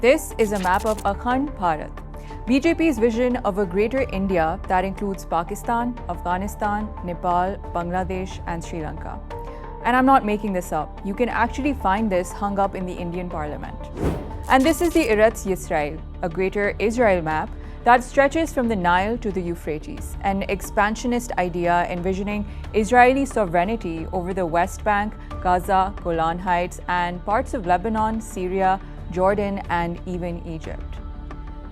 This is a map of Akhand Bharat, BJP's vision of a greater India that includes Pakistan, Afghanistan, Nepal, Bangladesh, and Sri Lanka. And I'm not making this up. You can actually find this hung up in the Indian Parliament. And this is the Eretz Yisrael, a greater Israel map that stretches from the Nile to the Euphrates, an expansionist idea envisioning Israeli sovereignty over the West Bank, Gaza, Golan Heights, and parts of Lebanon, Syria, Jordan, and even Egypt.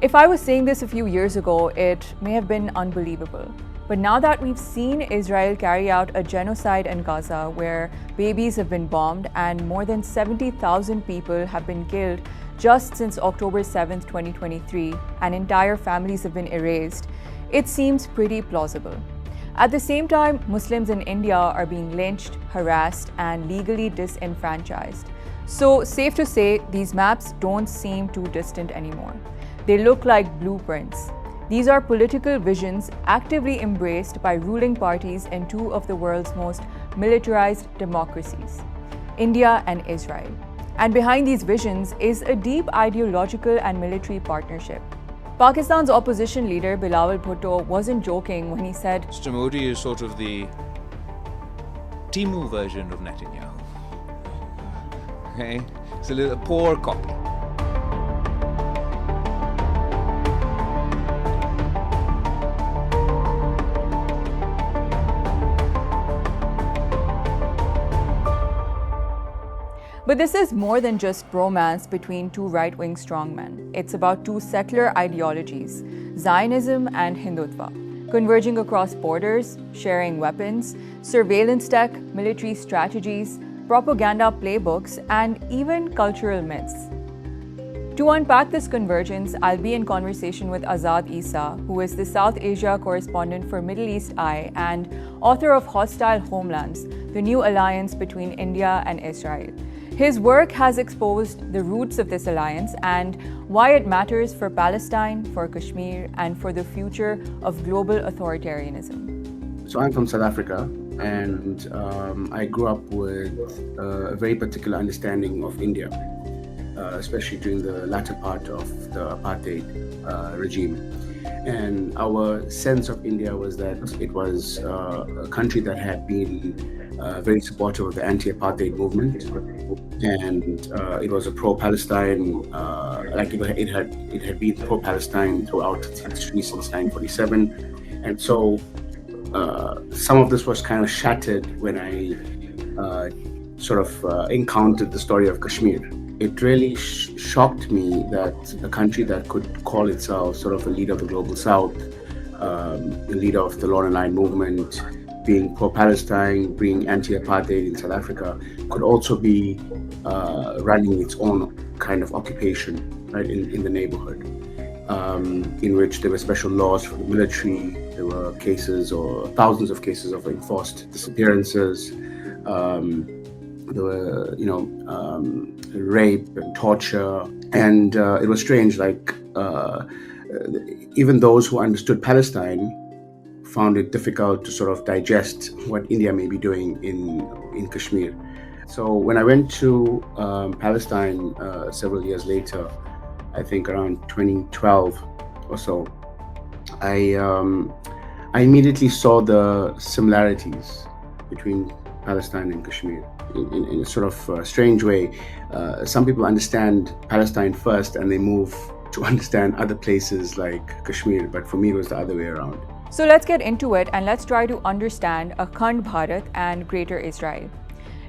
If I was saying this a few years ago, it may have been unbelievable. But now that we've seen Israel carry out a genocide in Gaza where babies have been bombed and more than 70,000 people have been killed just since October 7, 2023, and entire families have been erased, it seems pretty plausible. At the same time, Muslims in India are being lynched, harassed, and legally disenfranchised. So, safe to say, these maps don't seem too distant anymore. They look like blueprints. These are political visions actively embraced by ruling parties in two of the world's most militarized democracies, India and Israel. And behind these visions is a deep ideological and military partnership. Pakistan's opposition leader Bilawal Bhutto wasn't joking when he said, Mr. Modi is sort of the Timu version of Netanyahu. Okay? It's a poor copy. But this is more than just romance between two right-wing strongmen. It's about two settler ideologies, Zionism and Hindutva, converging across borders, sharing weapons, surveillance tech, military strategies, propaganda playbooks, and even cultural myths. To unpack this convergence, I'll be in conversation with Azad Essa, who is the South Asia correspondent for Middle East Eye and author of Hostile Homelands, the new alliance between India and Israel. His work has exposed the roots of this alliance and why it matters for Palestine, for Kashmir, and for the future of global authoritarianism. So I'm from South Africa, and I grew up with a very particular understanding of India, especially during the latter part of the apartheid regime. And our sense of India was that it was a country that had been very supportive of the anti-apartheid movement, and it was a pro-Palestine, it had been pro-Palestine throughout its history since 1947, and so some of this was kind of shattered when I encountered the story of Kashmir. It really shocked me that a country that could call itself sort of a leader of the global South, a leader of the Law and Line movement, being pro-Palestine, being anti-apartheid in South Africa, could also be running its own kind of occupation, right, in the neighborhood, in which there were special laws for the military. There were cases, or thousands of cases, of enforced disappearances. There were, rape and torture, and it was strange. Even those who understood Palestine found it difficult to sort of digest what India may be doing in Kashmir. So when I went to Palestine several years later, I think around 2012 or so, I immediately saw the similarities between Palestine and Kashmir in a sort of strange way. Some people understand Palestine first and they move to understand other places like Kashmir, but for me it was the other way around. So let's get into it and let's try to understand Akhand Bharat and Greater Israel.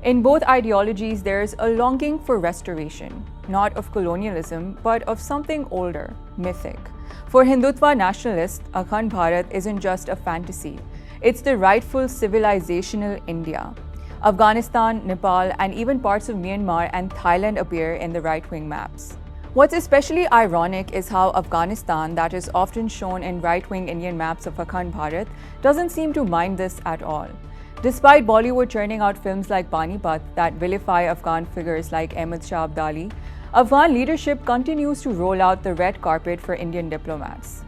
In both ideologies, there's a longing for restoration, not of colonialism, but of something older, mythic. For Hindutva nationalists, Akhand Bharat isn't just a fantasy. It's the rightful civilizational India. Afghanistan, Nepal, and even parts of Myanmar and Thailand appear in the right-wing maps. What's especially ironic is how Afghanistan, that is often shown in right-wing Indian maps of Akhand Bharat, doesn't seem to mind this at all. Despite Bollywood churning out films like Panipat that vilify Afghan figures like Ahmad Shah Abdali, Afghan leadership continues to roll out the red carpet for Indian diplomats.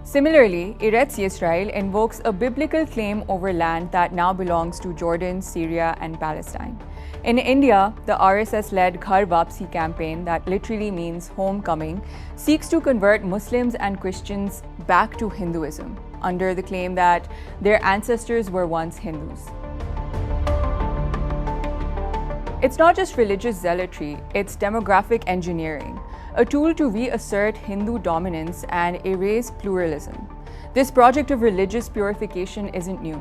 Similarly, Eretz Yisrael invokes a biblical claim over land that now belongs to Jordan, Syria, and Palestine. In India, the RSS-led Ghar Wapsi campaign, that literally means homecoming, seeks to convert Muslims and Christians back to Hinduism under the claim that their ancestors were once Hindus. It's not just religious zealotry, it's demographic engineering, a tool to reassert Hindu dominance and erase pluralism. This project of religious purification isn't new.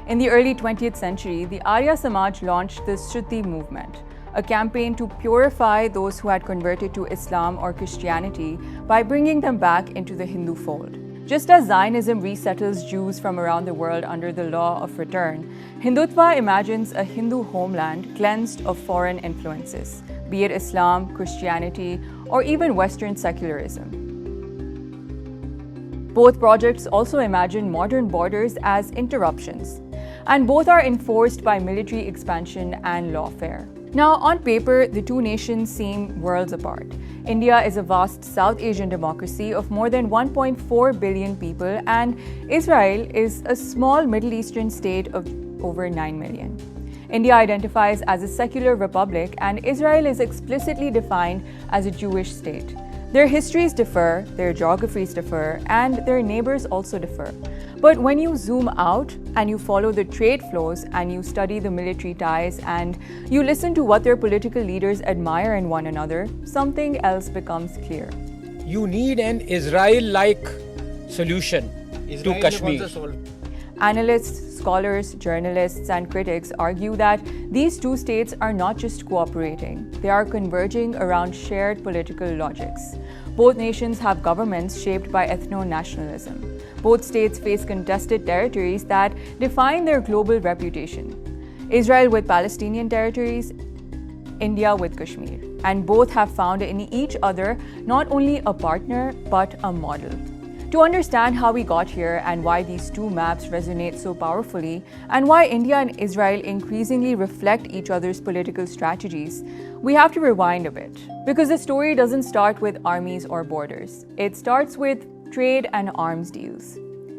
In the early 20th century, the Arya Samaj launched the Shruti movement, a campaign to purify those who had converted to Islam or Christianity by bringing them back into the Hindu fold. Just as Zionism resettles Jews from around the world under the law of return, Hindutva imagines a Hindu homeland cleansed of foreign influences, be it Islam, Christianity, or even Western secularism. Both projects also imagine modern borders as interruptions, and both are enforced by military expansion and lawfare. Now, on paper, the two nations seem worlds apart. India is a vast South Asian democracy of more than 1.4 billion people, and Israel is a small Middle Eastern state of over 9 million. India identifies as a secular republic, and Israel is explicitly defined as a Jewish state. Their histories differ, their geographies differ, and their neighbors also differ. But when you zoom out and you follow the trade flows and you study the military ties and you listen to what their political leaders admire in one another, something else becomes clear. You need an Israel-like solution to Kashmir. Analysts, scholars, journalists, and critics argue that these two states are not just cooperating, they are converging around shared political logics. Both nations have governments shaped by ethno-nationalism. Both states face contested territories that define their global reputation. Israel with Palestinian territories, India with Kashmir. And both have found in each other not only a partner, but a model. To understand how we got here and why these two maps resonate so powerfully, and why India and Israel increasingly reflect each other's political strategies, we have to rewind a bit. Because the story doesn't start with armies or borders. It starts with trade and arms deals.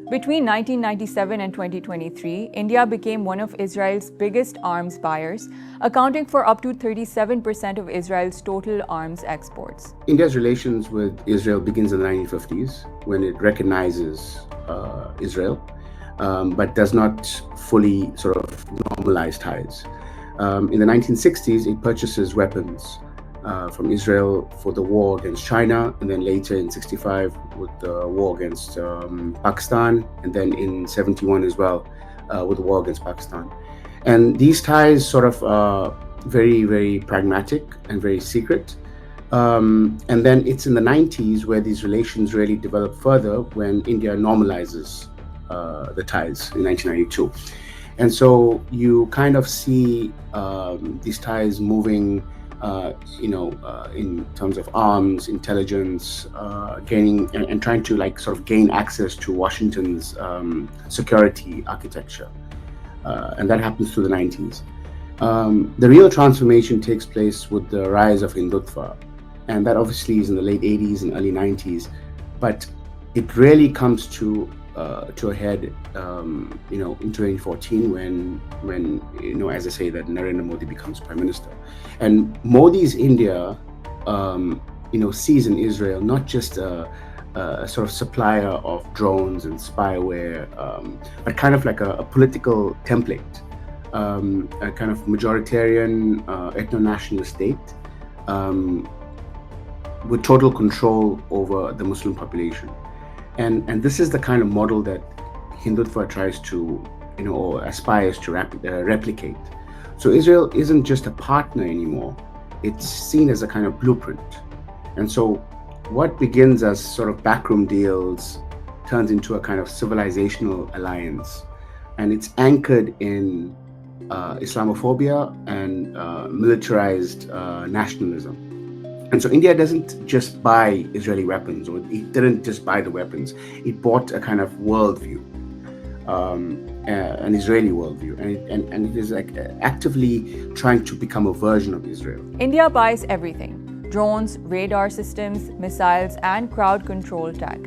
Between 1997 and 2023, India became one of Israel's biggest arms buyers, accounting for up to 37% of Israel's total arms exports. India's relations with Israel begins in the 1950s when it recognizes Israel, but does not fully sort of normalize ties. In the 1960s, it purchases weapons from Israel for the war against China, and then later in 65 with the war against Pakistan, and then in 71 as well with the war against Pakistan. And these ties sort of are very, very pragmatic and very secret. And then it's in the 90s where these relations really develop further when India normalizes the ties in 1992. And so you kind of see these ties moving in terms of arms, intelligence, gaining and trying to sort of gain access to Washington's security architecture. And that happens through the 90s. The real transformation takes place with the rise of Hindutva. And that obviously is in the late 80s and early 90s. But it really comes to a head, in 2014 when as I say, that Narendra Modi becomes Prime Minister. And Modi's India, sees in Israel not just a sort of supplier of drones and spyware, but kind of like a political template, a kind of majoritarian ethno-nationalist state with total control over the Muslim population. And this is the kind of model that Hindutva tries to, or aspires to replicate. So Israel isn't just a partner anymore. It's seen as a kind of blueprint. And so what begins as sort of backroom deals turns into a kind of civilizational alliance. And it's anchored in Islamophobia and militarized nationalism. And so India doesn't just buy Israeli weapons, or it didn't just buy the weapons. It bought a kind of worldview, an Israeli worldview, and it is actively trying to become a version of Israel. India buys everything: drones, radar systems, missiles, and crowd control tech.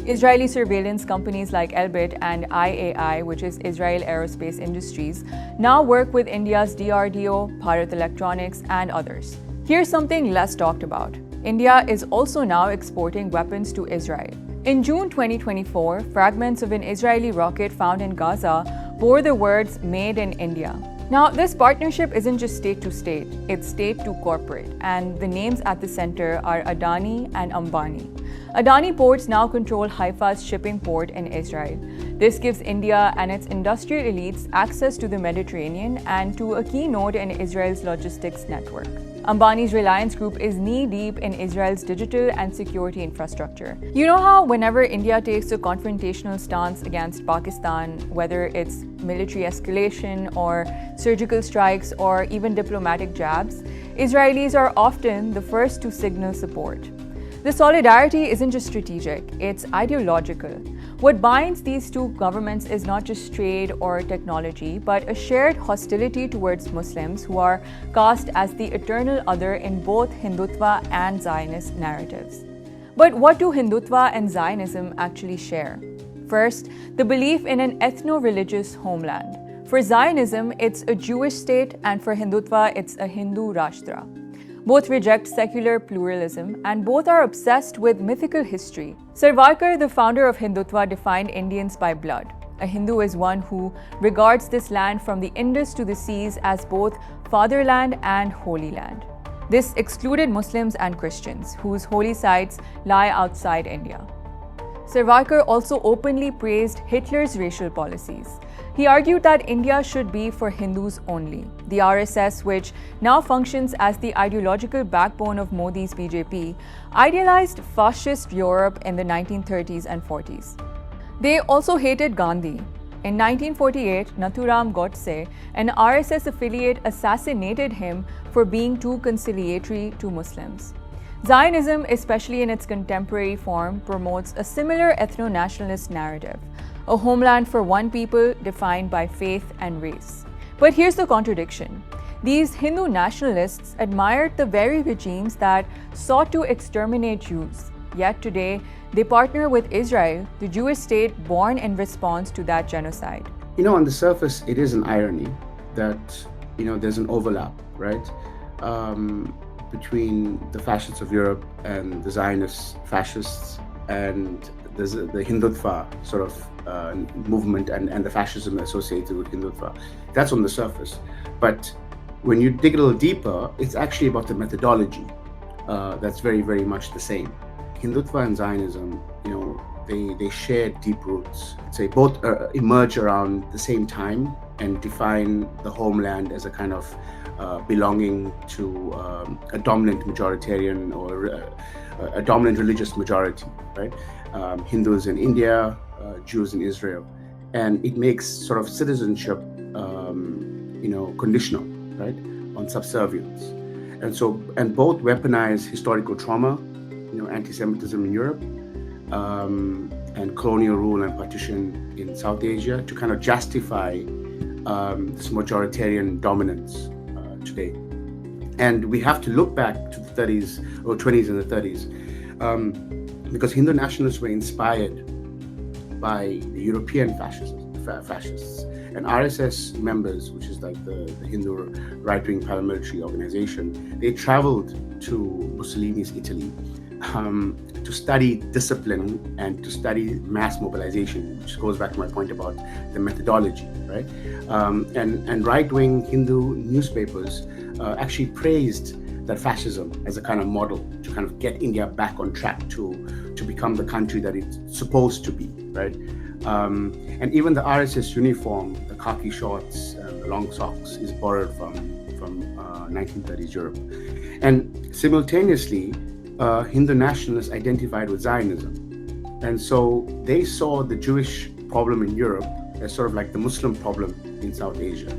Israeli surveillance companies like Elbit and IAI, which is Israel Aerospace Industries, now work with India's DRDO, Bharat Electronics, and others. Here's something less talked about. India is also now exporting weapons to Israel. In June 2024, fragments of an Israeli rocket found in Gaza bore the words "Made in India." Now, this partnership isn't just state to state, it's state to corporate, and the names at the center are Adani and Ambani. Adani ports now control Haifa's shipping port in Israel. This gives India and its industrial elites access to the Mediterranean and to a key node in Israel's logistics network. Ambani's Reliance Group is knee-deep in Israel's digital and security infrastructure. You know how whenever India takes a confrontational stance against Pakistan, whether it's military escalation or surgical strikes or even diplomatic jabs, Israelis are often the first to signal support. The solidarity isn't just strategic, it's ideological. What binds these two governments is not just trade or technology, but a shared hostility towards Muslims who are cast as the eternal other in both Hindutva and Zionist narratives. But what do Hindutva and Zionism actually share? First, the belief in an ethno-religious homeland. For Zionism, it's a Jewish state, and for Hindutva, it's a Hindu Rashtra. Both reject secular pluralism, and both are obsessed with mythical history. Sarvarkar, the founder of Hindutva, defined Indians by blood. A Hindu is one who regards this land from the Indus to the seas as both fatherland and holy land. This excluded Muslims and Christians, whose holy sites lie outside India. Sarvarkar also openly praised Hitler's racial policies. He argued that India should be for Hindus only. The RSS, which now functions as the ideological backbone of Modi's BJP, idealized fascist Europe in the 1930s and 40s. They also hated Gandhi. In 1948, Nathuram Godse, an RSS affiliate, assassinated him for being too conciliatory to Muslims. Zionism, especially in its contemporary form, promotes a similar ethno-nationalist narrative, a homeland for one people defined by faith and race. But here's the contradiction. These Hindu nationalists admired the very regimes that sought to exterminate Jews. Yet today, they partner with Israel, the Jewish state born in response to that genocide. On the surface, it is an irony that, there's an overlap, right? Between the fascists of Europe and the Zionist fascists, and there's the Hindutva sort of movement and the fascism associated with Hindutva. That's on the surface. But when you dig a little deeper, it's actually about the methodology that's very, very much the same. Hindutva and Zionism, they share deep roots. They both emerge around the same time and define the homeland as a kind of belonging to a dominant majoritarian or a dominant religious majority, right? Hindus in India, Jews in Israel. And it makes sort of citizenship, conditional, right, on subservience. And both weaponize historical trauma, anti-Semitism in Europe, and colonial rule and partition in South Asia to kind of justify this majoritarian dominance today. And we have to look back to the 30s or 20s and the 30s because Hindu nationalists were inspired by the European fascists and RSS members, which is like the Hindu right-wing paramilitary organization. They traveled to Mussolini's Italy to study discipline and to study mass mobilization, which goes back to my point about the methodology, right? And right-wing Hindu newspapers actually praised that fascism as a kind of model to kind of get India back on track to become the country that it's supposed to be, right? And even the RSS uniform, the khaki shorts and the long socks, is borrowed from 1930s Europe. And simultaneously, Hindu nationalists identified with Zionism. And so they saw the Jewish problem in Europe as sort of like the Muslim problem in South Asia.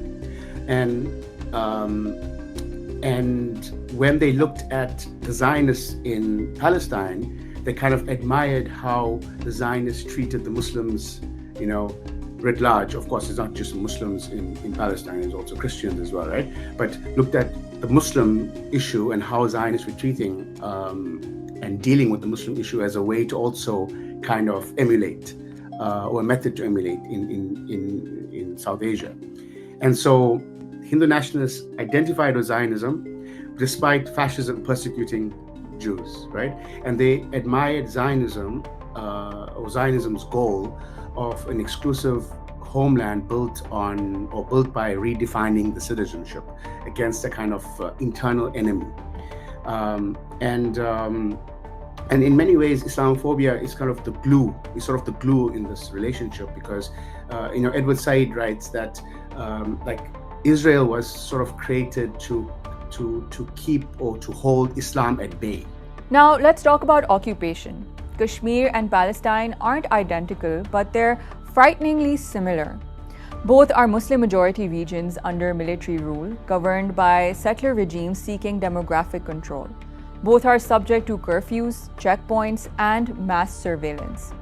And when they looked at the Zionists in Palestine, they kind of admired how the Zionists treated the Muslims, writ large. Of course, it's not just Muslims in Palestine, it's also Christians as well, right? But looked at the Muslim issue and how Zionists were treating and dealing with the Muslim issue as a way to also kind of emulate, or a method to emulate in South Asia. And so Hindu nationalists identified with Zionism despite fascism persecuting Jews, right? And they admired Zionism, or Zionism's goal of an exclusive homeland built by redefining the citizenship against a kind of internal enemy. And in many ways, Islamophobia is kind of the glue, is sort of the glue in this relationship, because Edward Said writes that like Israel was sort of created to keep or to hold Islam at bay. Now let's talk about occupation. Kashmir and Palestine aren't identical, but they're frighteningly similar. Both are Muslim-majority regions under military rule, governed by settler regimes seeking demographic control. Both are subject to curfews, checkpoints, and mass surveillance.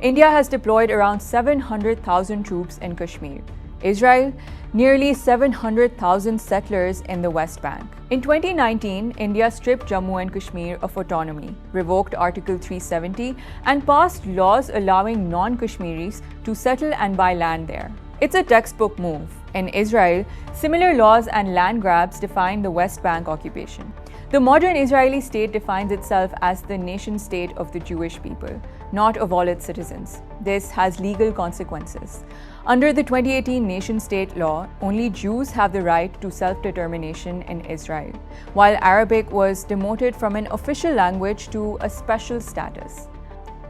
India has deployed around 700,000 troops in Kashmir. Israel, nearly 700,000 settlers in the West Bank. In 2019, India stripped Jammu and Kashmir of autonomy, revoked Article 370, and passed laws allowing non-Kashmiris to settle and buy land there. It's a textbook move. In Israel, similar laws and land grabs define the West Bank occupation. The modern Israeli state defines itself as the nation-state of the Jewish people, not of all its citizens. This has legal consequences. Under the 2018 nation-state law, only Jews have the right to self-determination in Israel, while Arabic was demoted from an official language to a special status.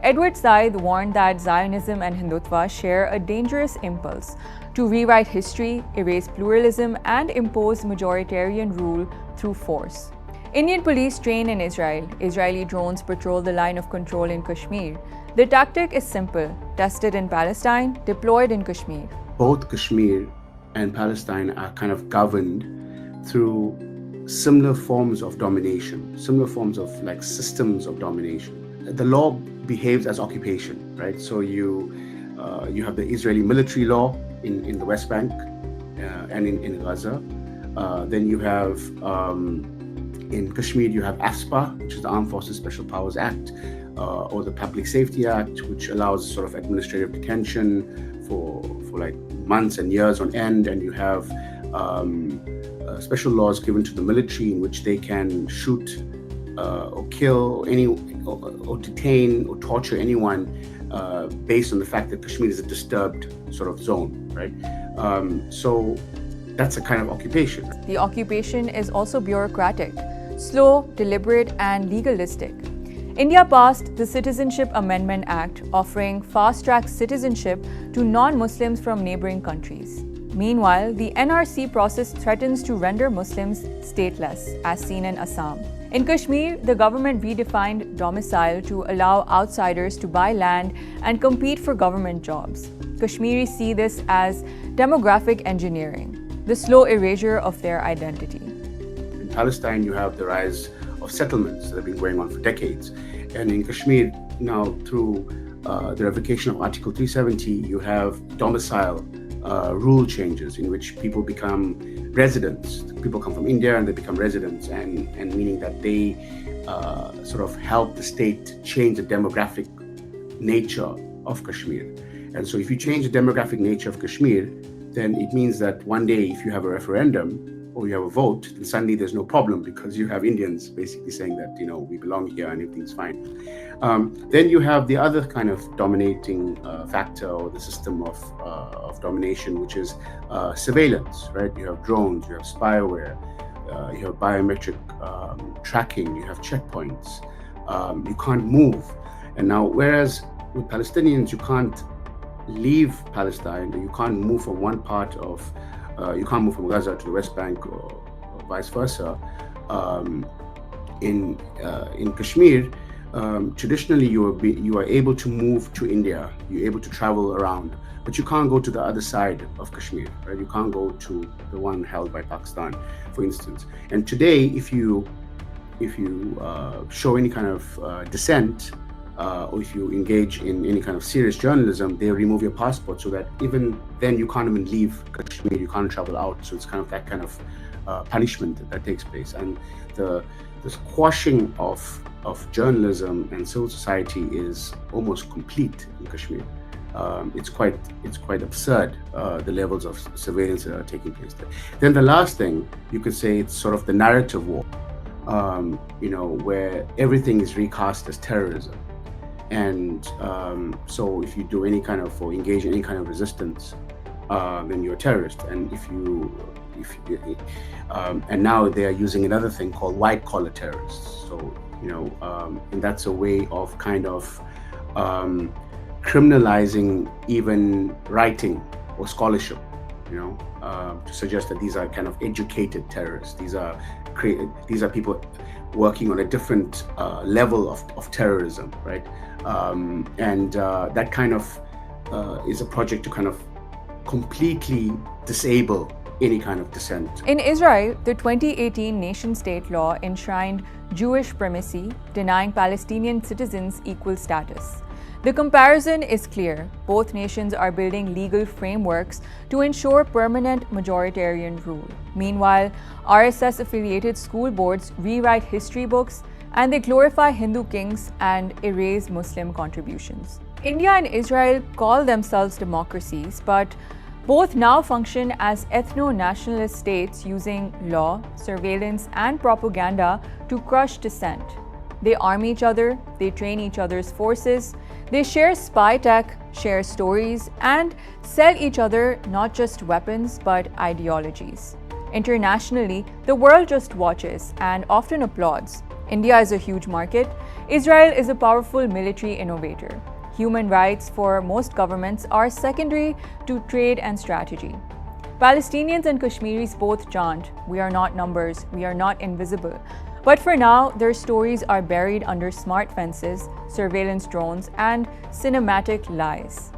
Edward Said warned that Zionism and Hindutva share a dangerous impulse to rewrite history, erase pluralism, and impose majoritarian rule through force. Indian police train in Israel. Israeli drones patrol the line of control in Kashmir. The tactic is simple: tested in Palestine, deployed in Kashmir. Both Kashmir and Palestine are kind of governed through similar forms of domination, similar forms of like systems of domination. The law behaves as occupation, right? So you have the Israeli military law in the West Bank and in Gaza. Then you have in Kashmir, you have ASPA, which is the Armed Forces Special Powers Act, or the Public Safety Act, which allows sort of administrative detention for like months and years on end. And you have special laws given to the military in which they can shoot or kill or detain or torture anyone based on the fact that Kashmir is a disturbed sort of zone, right? So that's a kind of occupation. The occupation is also bureaucratic, slow, deliberate, and legalistic. India passed the Citizenship Amendment Act, offering fast-track citizenship to non-Muslims from neighbouring countries. Meanwhile, the NRC process threatens to render Muslims stateless, as seen in Assam. In Kashmir, the government redefined domicile to allow outsiders to buy land and compete for government jobs. Kashmiris see this as demographic engineering, the slow erasure of their identity. In Palestine, you have the rise of settlements that have been going on for decades. And in Kashmir, now through the revocation of Article 370, you have domicile rule changes in which people become residents. People come from India and they become residents, and meaning that they sort of help the state change the demographic nature of Kashmir. And so if you change the demographic nature of Kashmir, then it means that one day if you have a referendum or you have a vote, then suddenly there's no problem because you have Indians basically saying that, we belong here and everything's fine. Then you have the other kind of dominating factor or the system of domination, which is surveillance, right? You have drones, you have spyware, you have biometric tracking, you have checkpoints, you can't move. And now, whereas with Palestinians, you can't leave Palestine, you can't move from one part of, you can't move from Gaza to the West Bank or vice versa. In Kashmir, traditionally you are able to move to India, you're able to travel around, but you can't go to the other side of Kashmir, right? You can't go to the one held by Pakistan, for instance. And today, if you show any kind of dissent, or if you engage in any kind of serious journalism, they remove your passport, so that even then you can't even leave Kashmir, you can't travel out. So it's kind of that kind of punishment that takes place. And the this quashing of journalism and civil society is almost complete in Kashmir. It's quite absurd, the levels of surveillance that are taking place there. Then the last thing, you could say it's sort of the narrative war, where everything is recast as terrorism. And so if you do any kind of, or engage in any kind of resistance, then you're a terrorist. And and now they are using another thing called white collar terrorists. So, and that's a way of kind of criminalizing even writing or scholarship, to suggest that these are kind of educated terrorists. These are people working on a different level of terrorism, right? That kind of is a project to kind of completely disable any kind of dissent. In Israel, the 2018 nation-state law enshrined Jewish primacy, denying Palestinian citizens equal status. The comparison is clear. Both nations are building legal frameworks to ensure permanent majoritarian rule. Meanwhile, RSS-affiliated school boards rewrite history books, and they glorify Hindu kings and erase Muslim contributions. India and Israel call themselves democracies, but both now function as ethno-nationalist states using law, surveillance, and propaganda to crush dissent. They arm each other, they train each other's forces, they share spy tech, share stories, and sell each other not just weapons but ideologies. Internationally, the world just watches and often applauds. India is a huge market. Israel is a powerful military innovator. Human rights for most governments are secondary to trade and strategy. Palestinians and Kashmiris both chant, "We are not numbers, we are not invisible." But for now, their stories are buried under smart fences, surveillance drones, and cinematic lies.